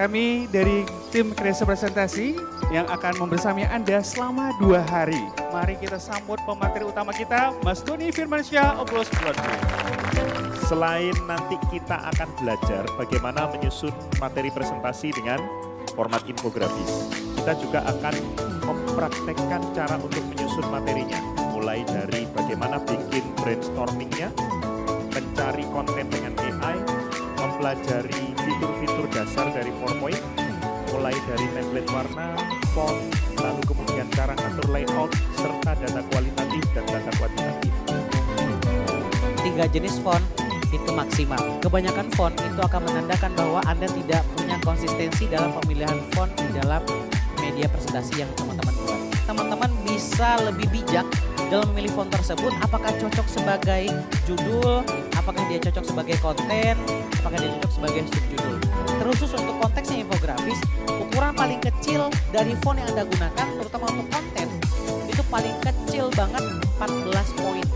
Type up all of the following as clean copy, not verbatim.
Kami dari tim kreasi presentasi yang akan membersamai Anda selama 2 hari. Mari kita sambut pemateri utama kita, Mas Doni Firmansyah. Applause buat beliau. Selain nanti kita akan belajar bagaimana menyusun materi presentasi dengan format infografis, kita juga akan mempraktekkan cara untuk menyusun materinya. Mulai dari bagaimana bikin brainstormingnya, mencari konten dengan AI, mempelajari fitur-fitur dasar dari PowerPoint, mulai dari template warna, font, lalu kemudian cara ngatur layout, serta data kualitatif dan data kuantitatif. 3 jenis font itu maksimal. Kebanyakan font itu akan menandakan bahwa Anda tidak punya konsistensi dalam pemilihan font di dalam media presentasi yang teman-teman buat. Teman-teman bisa lebih bijak dalam memilih font tersebut, apakah cocok sebagai judul, apakah dia cocok sebagai konten, apakah dia cocok sebagai subjudul. Terkhusus untuk konteks yang infografis, ukuran paling kecil dari font yang Anda gunakan, terutama untuk konten, itu paling kecil banget 14 poin.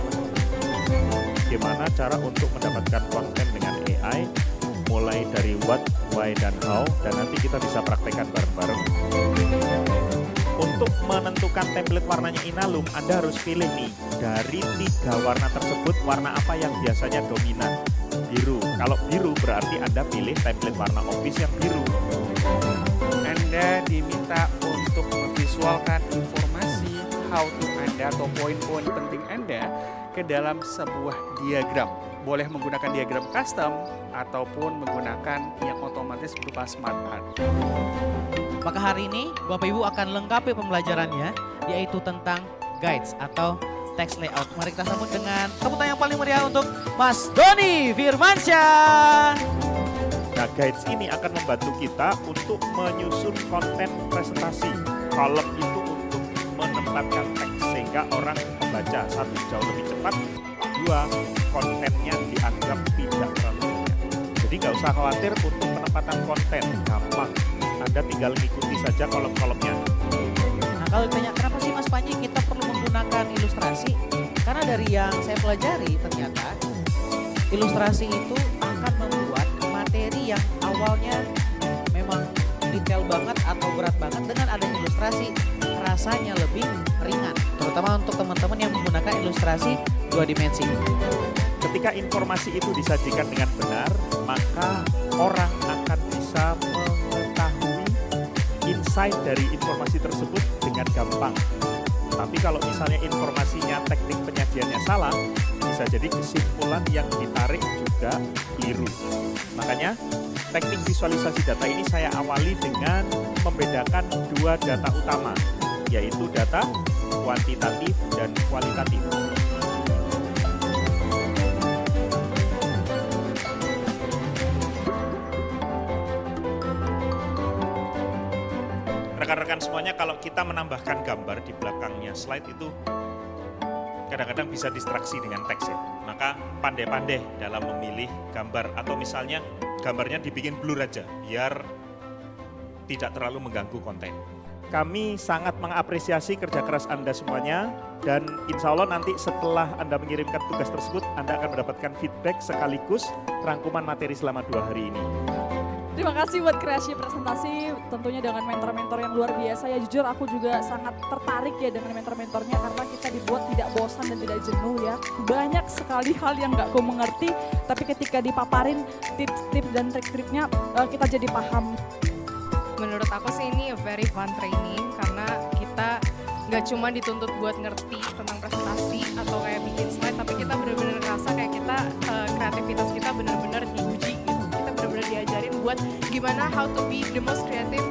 Bagaimana cara untuk mendapatkan konten dengan AI, mulai dari what, why, dan how, dan nanti kita bisa praktekkan bareng-bareng. Untuk menentukan template warnanya Inalum, Anda harus pilih nih, dari 3 warna tersebut, warna apa yang biasanya dominan? Biru. Kalau biru berarti Anda pilih template warna office yang biru. Anda diminta untuk memvisualkan informasi how to Anda atau poin-poin penting Anda ke dalam sebuah diagram. Boleh menggunakan diagram custom ataupun menggunakan yang otomatis berupa smart art. Maka hari ini Bapak Ibu akan lengkapi pembelajarannya, yaitu tentang guides atau text layout. Mari kita sambut dengan tepuk tangan yang paling meriah untuk Mas Doni Firmansyah. Nah, guides ini akan membantu kita untuk menyusun konten presentasi. Kolom itu untuk menempatkan teks sehingga orang membaca, 1, jauh lebih cepat, 2, kontennya dianggap tidak terlalu banyak. Jadi nggak usah khawatir untuk penempatan konten, gampang. Anda tinggal mengikuti saja kolom-kolomnya. Nah, kalau ditanya kenapa sih Mas Panji kita perlu menggunakan ilustrasi? Karena dari yang saya pelajari ternyata ilustrasi itu akan membuat materi yang awalnya memang detail banget atau berat banget, dengan adanya ilustrasi rasanya lebih ringan. Terutama untuk teman-teman yang menggunakan ilustrasi 2 dimensi. Ketika informasi itu disajikan dengan benar, maka orang akan bisa mengetahui insight dari informasi tersebut dengan gampang. Tapi kalau misalnya informasinya, teknik penyajiannya salah, bisa jadi kesimpulan yang ditarik juga keliru. Makanya teknik visualisasi data ini saya awali dengan membedakan 2 data utama, yaitu data kuantitatif dan kualitatif. Rekan-rekan semuanya, kalau kita menambahkan gambar di belakangnya slide itu kadang-kadang bisa distraksi dengan teks ya. Maka pandai-pandai dalam memilih gambar, atau misalnya gambarnya dibikin blur aja biar tidak terlalu mengganggu konten. Kami sangat mengapresiasi kerja keras Anda semuanya, dan insya Allah nanti setelah Anda mengirimkan tugas tersebut, Anda akan mendapatkan feedback sekaligus rangkuman materi selama 2 hari ini. Terima kasih buat kreasi presentasi, tentunya dengan mentor-mentor yang luar biasa ya. Jujur aku juga sangat tertarik ya dengan mentor-mentornya, karena kita dibuat tidak bosan dan tidak jenuh ya. Banyak sekali hal yang nggak aku mengerti, tapi ketika dipaparin tips-tips dan trik-triknya kita jadi paham. Menurut aku sih ini a very fun training, karena kita nggak cuma dituntut buat ngerti tentang presentasi atau kayak bikin slide, tapi kita benar-benar ngerasa kayak kita kreativitas kita benar-benar diuji gitu. Kita benar-benar diajarin buat gimana how to be the most creative